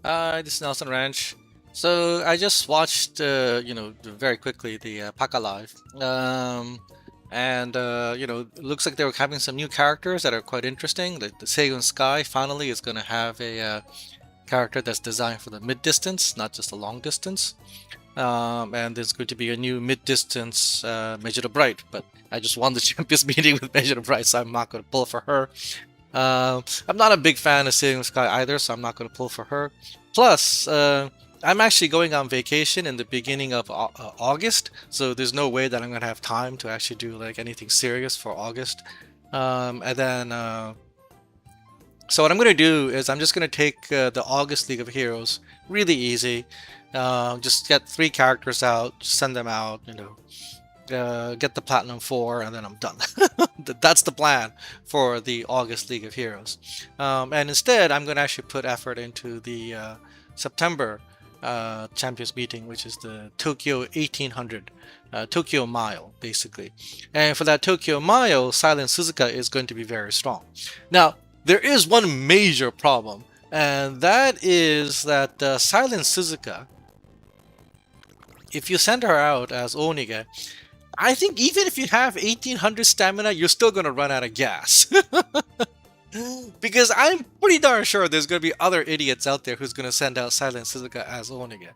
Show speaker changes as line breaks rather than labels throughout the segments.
This is Nelson Ranch. So I just watched, very quickly the Pakalive. It looks like they were having some new characters that are quite interesting. Like the Seigun Sky finally is going to have a character that's designed for the mid distance, not just the long distance. And there's going to be a new mid distance Measure the Bright, but I just won the Champions meeting with Measure the Bright, so I'm not going to pull for her. I'm not a big fan of Sailing Sky either, so I'm not going to pull for her. Plus, I'm actually going on vacation in the beginning of August, so there's no way that I'm going to have time to actually do like anything serious for August. And then, so what I'm going to do is I'm just going to take the August League of Heroes really easy. Just get 3 characters out, send them out, get the Platinum 4, and then I'm done. That's the plan for the August League of Heroes. And instead, I'm going to actually put effort into the September Champions Meeting, which is the Tokyo 1800, Tokyo Mile, basically. And for that Tokyo Mile, Silent Suzuka is going to be very strong. Now, there is one major problem, and that is that Silent Suzuka, if you send her out as Oniga, I think even if you have 1800 stamina, you're still going to run out of gas. Because I'm pretty darn sure there's going to be other idiots out there who's going to send out Silent Suzuka as Oniga.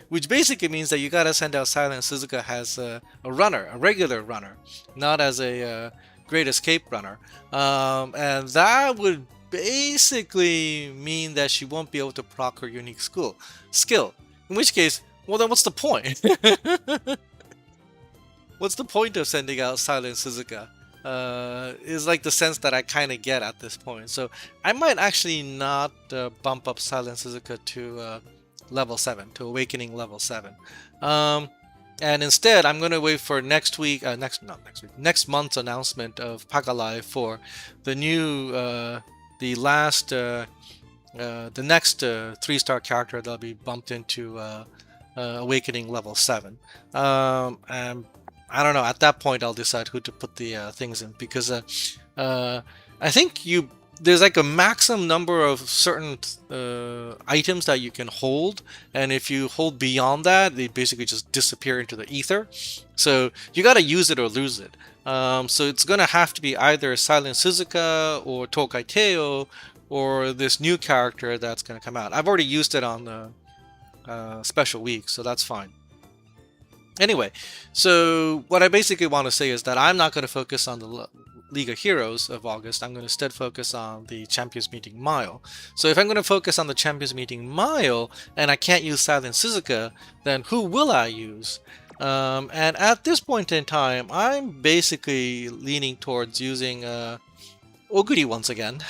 Which basically means that you got to send out Silent Suzuka as a runner, a regular runner, not as a Great Escape runner. And that would basically mean that she won't be able to proc her unique skill. In which case, well then what's the point? What's the point of sending out Silent Suzuka? Is like the sense that I kind of get at this point. So I might actually not bump up Silent Suzuka to level 7, to Awakening level 7. And instead, I'm going to wait for next month's announcement of Pakalive for the new, the next 3-star character that'll be bumped into Awakening level 7. And I don't know. At that point, I'll decide who to put the things in, because I think there's like a maximum number of certain items that you can hold, and if you hold beyond that, they basically just disappear into the ether. So you got to use it or lose it. So it's gonna have to be either Silent Suzuka or Tokai Teo or this new character that's gonna come out. I've already used it on the special week, so that's fine. Anyway, so what I basically want to say is that I'm not going to focus on the League of Heroes of August. I'm going to instead focus on the Champions Meeting Mile. So if I'm going to focus on the Champions Meeting Mile and I can't use Silent Suzuka, then who will I use? And at this point in time, I'm basically leaning towards using Oguri once again.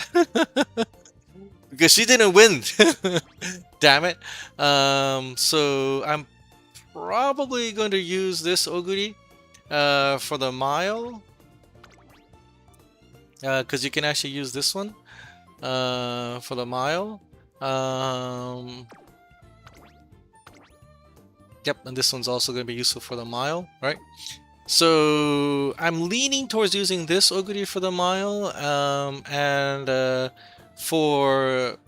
Because she didn't win. Damn it. So I'm probably going to use this Oguri for the mile, because you can actually use this one for the mile. Yep, and this one's also going to be useful for the mile, right? So I'm leaning towards using this Oguri for the mile, and for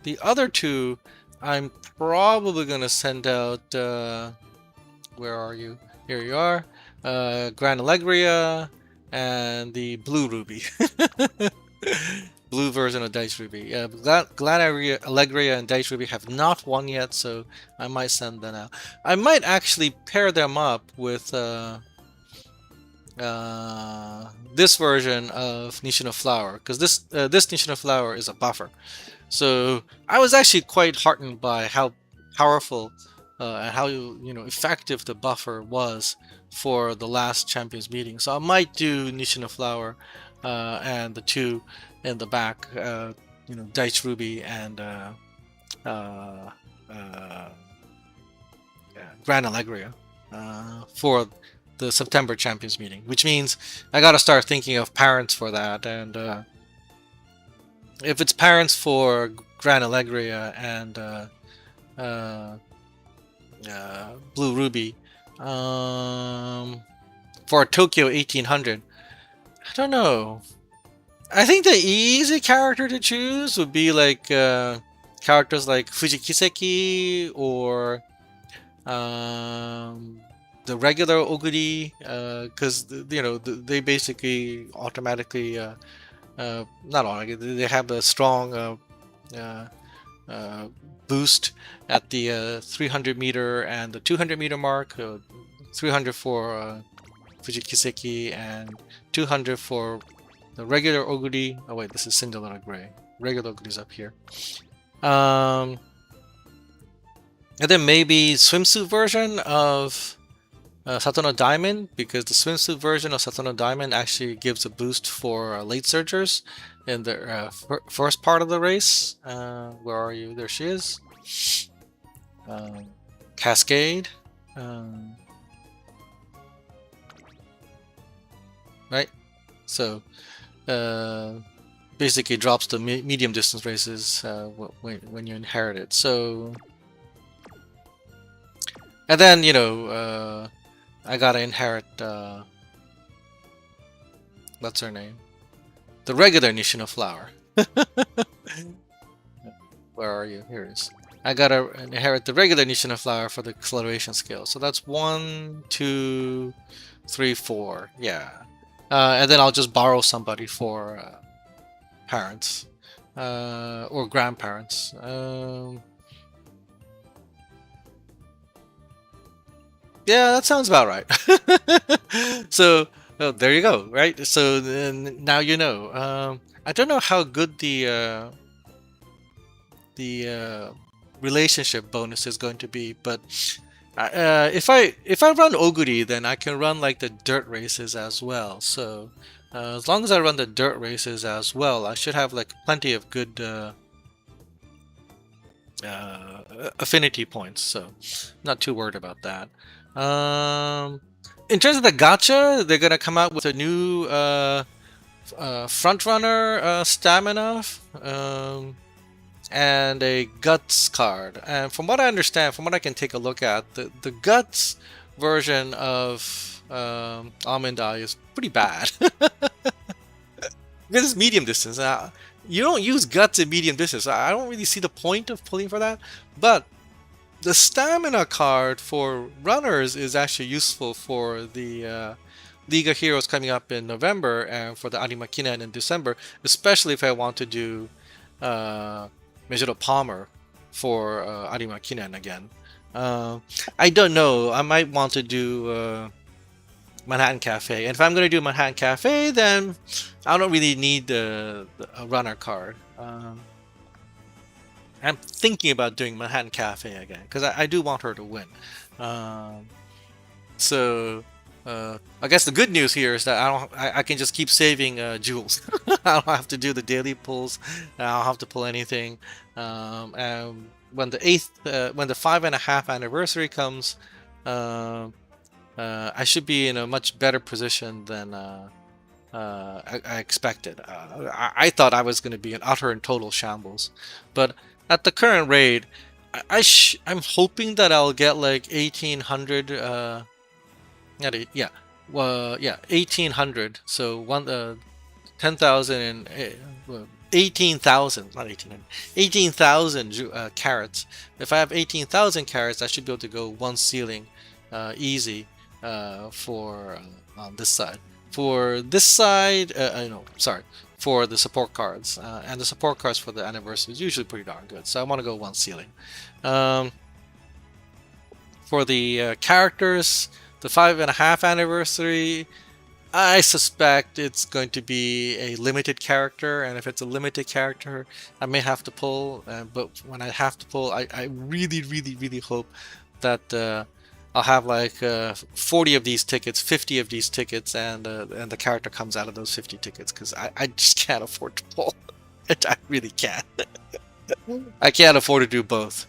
the other two, I'm probably gonna send out. Where are you? Here you are. Grand Allegria and the Blue Ruby. Blue version of Dice Ruby. Yeah, Grand Allegria and Dice Ruby have not won yet, so I might send them out. I might actually pair them up with this version of Nishino Flower, because this Nishino Flower is a buffer. So I was actually quite heartened by how powerful and how effective the buffer was for the last Champions meeting. So I might do Nishino Flower and the 2 in the back, Dice Ruby and Grand Allegria for the September Champions meeting, which means I gotta start thinking of parents for that. And if it's parents for Grand Allegria and Blue Ruby, for Tokyo 1800, I don't know. I think the easy character to choose would be like characters like Fujikiseki or um, the regular Oguri, because they basically automatically not automatically, they have a strong uh, uh, boost at the 300-meter and the 200-meter mark. 300 for Fujikiseki and 200 for the regular Oguri. Oh wait, this is Cinderella Gray. Regular Oguri's up here. And then maybe swimsuit version of Satono Diamond, because the swimsuit version of Satono Diamond actually gives a boost for late surgers in the first part of the race. Where are you? There she is. Cascade. Right? So, basically drops the medium distance races when you inherit it. So, and then I gotta inherit what's her name? The regular Nishino flower. Where are you? Here it is. I gotta inherit the regular Nishino flower for the acceleration skill. So that's 1, 2, 3, 4. Yeah. And then I'll just borrow somebody for parents or grandparents. Yeah, that sounds about right. So there you go, right? So now you know. I don't know how good the relationship bonus is going to be, but if I run Oguri, then I can run like the dirt races as well. So as long as I run the dirt races as well, I should have like plenty of good affinity points. So not too worried about that. In terms of the gacha, they're gonna come out with a new front runner stamina. And a guts card. And from what I understand, from what I can take a look at, the guts version of Almond Eye is pretty bad. Because it's medium distance. You don't use guts in medium distance. I don't really see the point of pulling for that. But the stamina card for runners is actually useful for the League of Heroes coming up in November and for the Animakinen in December, especially if I want to do Mejiro Palmer for Arima Kinen again. I don't know. I might want to do Manhattan Cafe. And if I'm going to do Manhattan Cafe, then I don't really need a runner card. I'm thinking about doing Manhattan Cafe again because I do want her to win. So I guess the good news here is that I can just keep saving jewels. I don't have to do the daily pulls. I don't have to pull anything. And when the 5.5 anniversary comes, I should be in a much better position than I expected. I thought I was going to be an utter and total shambles, but at the current rate, I'm hoping that I'll get like 1,800. Yeah, 1,800. So 10,000 and 18,000, not 1,800, 18,000 carats. If I have 18,000 carats, I should be able to go one ceiling, easy, for on this side. For this side, sorry, for the support cards, and the support cards for the anniversary is usually pretty darn good. So I want to go one ceiling. For the characters. The 5.5 anniversary, I suspect it's going to be a limited character, and if it's a limited character, I may have to pull. But when I have to pull, I really, really, really hope that I'll have like 40 of these tickets, 50 of these tickets, and the character comes out of those 50 tickets, because I just can't afford to pull. I really can't. I can't afford to do both.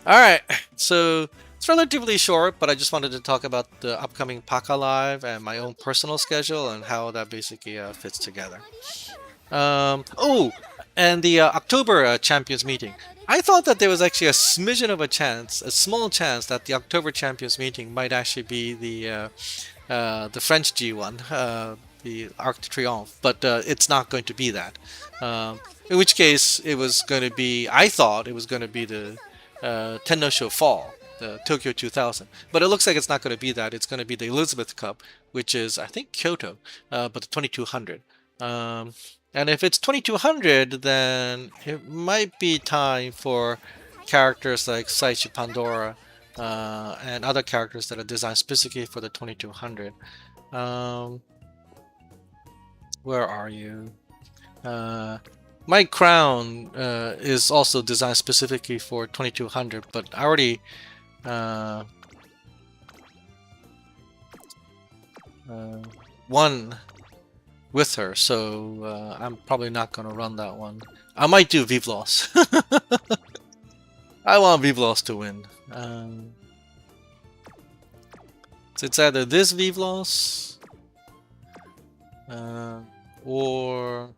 All right, so. It's relatively short, but I just wanted to talk about the upcoming Pakalive and my own personal schedule and how that basically fits together. Oh, and the October Champions meeting. I thought that there was actually a smidgen of a chance, a small chance, that the October Champions meeting might actually be the French G1. the Arc de Triomphe, but it's not going to be that. In which case, it was going to be. I thought it was going to be the Tennosho Fall, the Tokyo 2000, but it looks like it's not going to be that. It's going to be the Elizabeth Cup, which is I think Kyoto, but the 2200. And if it's 2200, then it might be time for characters like Saichi Pandora and other characters that are designed specifically for the 2200. Um, where are you? My crown is also designed specifically for 2200, but I already uh, won with her, so I'm probably not going to run that one. I might do Vivlos. I want Vivlos to win. So it's either this Vivlos or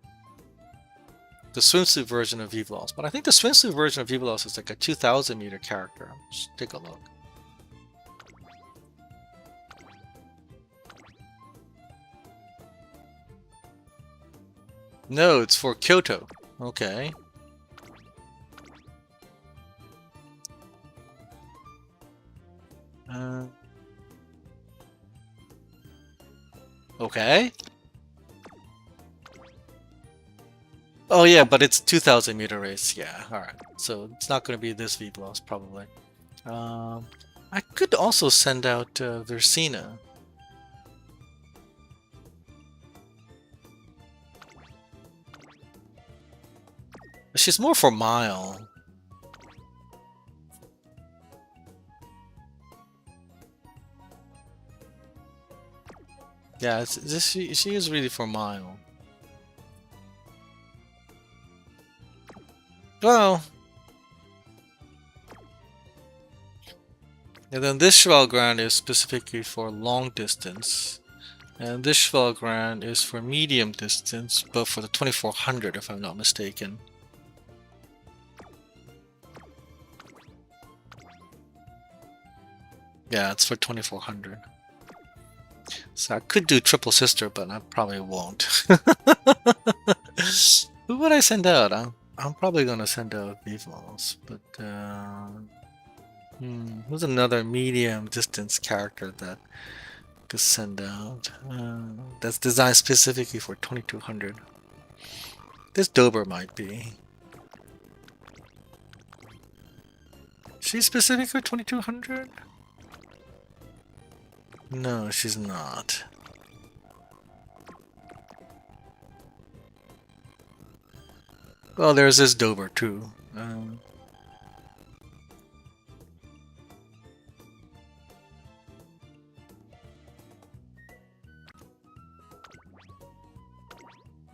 the swimsuit version of Vivlos. But I think the swimsuit version of Vivlos is like a 2000 meter character. Let's take a look. No, it's for Kyoto. Okay. Okay. Oh yeah, but it's 2000 meter race. Yeah, alright. So it's not going to be this V-Bloss, probably. I could also send out Versina. She's more for mile. Yeah, she is really for mile. Well, and then this Schvalgran is specifically for long distance, and this Schvalgran is for medium distance, but for the 2400, if I'm not mistaken. Yeah, it's for 2400. So I could do Triple Sister, but I probably won't. Who would I send out? I'm probably gonna send out Vivlos, but who's another medium distance character that could send out? That's designed specifically for 2200. This Dober might be. She's specific for 2200? No, she's not. Well, there's this Dober too.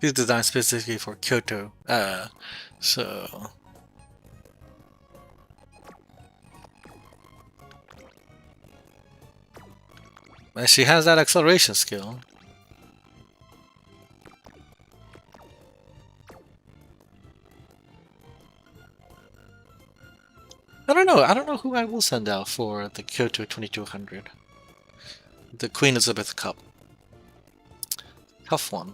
He's designed specifically for Kyoto. So and she has that acceleration skill. I don't know. I don't know who I will send out for the Kyoto 2200. The Queen Elizabeth Cup. Tough one.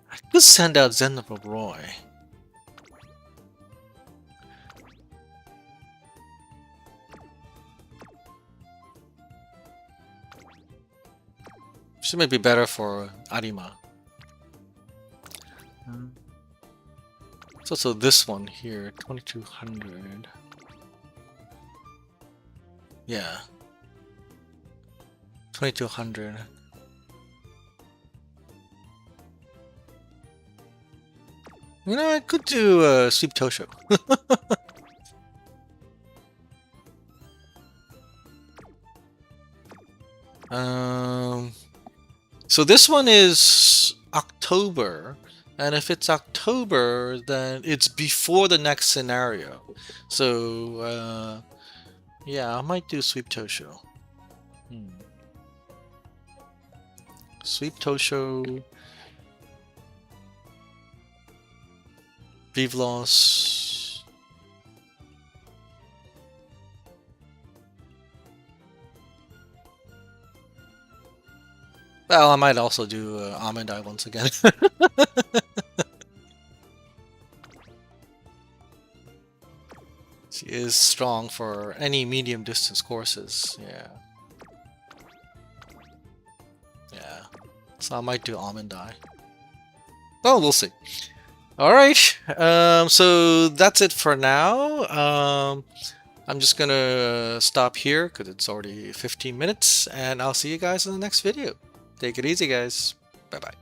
I could send out Zenova Roy. She may be better for Arima. It's also this one here, 2200. Yeah. 2200. You know, I could do Sweep Tosho. So this one is October, and if it's October, then it's before the next scenario. So, yeah, I might do Sweep Tosho. Sweep Tosho. Vivlos. Well, I might also do Almond Eye once again. She is strong for any medium distance courses. Yeah. Yeah. So I might do Almond Eye. Well, we'll see. All right. So that's it for now. I'm just gonna stop here because it's already 15 minutes, and I'll see you guys in the next video. Take it easy, guys. Bye bye.